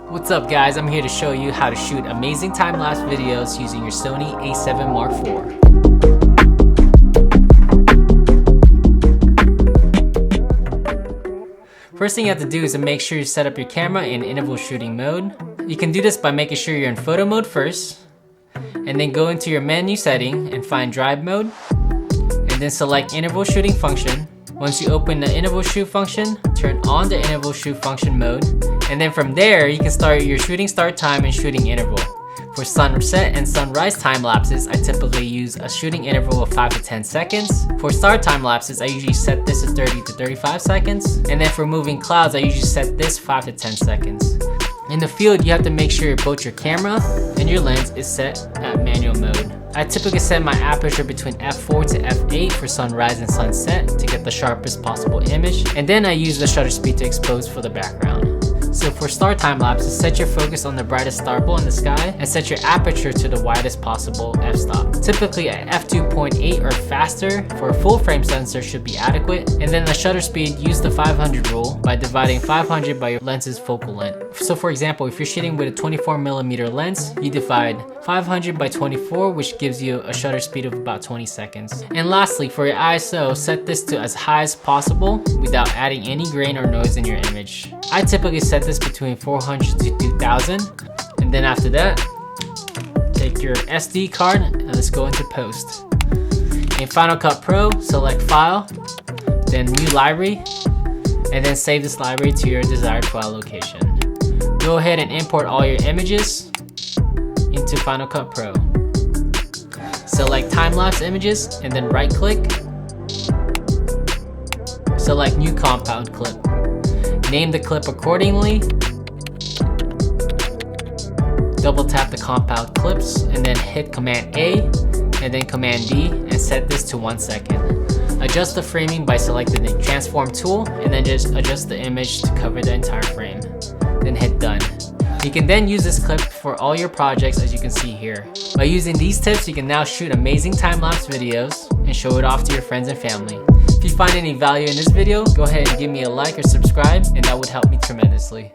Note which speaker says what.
Speaker 1: What's up guys, I'm here to show you how to shoot amazing time-lapse videos using your Sony A7IV. First thing you have to do is to make sure you set up your camera in interval shooting mode. You can do this by making sure you're in photo mode first, and then go into your menu setting and find drive mode, and then select interval shooting function. Once you open the interval shoot function, turn on the interval shoot function mode, and then from there you can start your shooting start time and shooting interval. For sunset and sunrise time lapses, I typically use a shooting interval of 5 to 10 seconds. For star time lapses, I usually set this to 30 to 35 seconds. And then for moving clouds, I usually set this 5 to 10 seconds. In the field, you have to make sure both your camera and your lens is set at manual mode. I typically set my aperture between f4 to f8 for sunrise and sunset to get the sharpest possible image. And then I use the shutter speed to expose for the background. So for star time lapses, set your focus on the brightest star ball in the sky and set your aperture to the widest possible f-stop. Typically at f2.8 or faster for a full frame sensor should be adequate. And then the shutter speed, use the 500 rule by dividing 500 by your lens's focal length. So for example, if you're shooting with a 24mm lens, you divide 500 by 24, which gives you a shutter speed of about 20 seconds. And lastly, for your ISO, set this to as high as possible without adding any grain or noise in your image. I typically set this between 400 to 2000, and then after that, take your SD card and let's go into post. In Final Cut Pro, select File, then New Library, and then save this library to your desired file location. Go ahead and import all your images into Final Cut Pro. Select time-lapse images and then right-click. Select New Compound Clip. Name the clip accordingly. Double tap the compound clips and then hit Command A and then Command D and set this to 1 second. Adjust the framing by selecting the transform tool and then just adjust the image to cover the entire frame. Then hit done. You can then use this clip for all your projects, as you can see here. By using these tips, you can now shoot amazing time-lapse videos and show it off to your friends and family. If you find any value in this video, go ahead and give me a like or subscribe, and that would help me tremendously.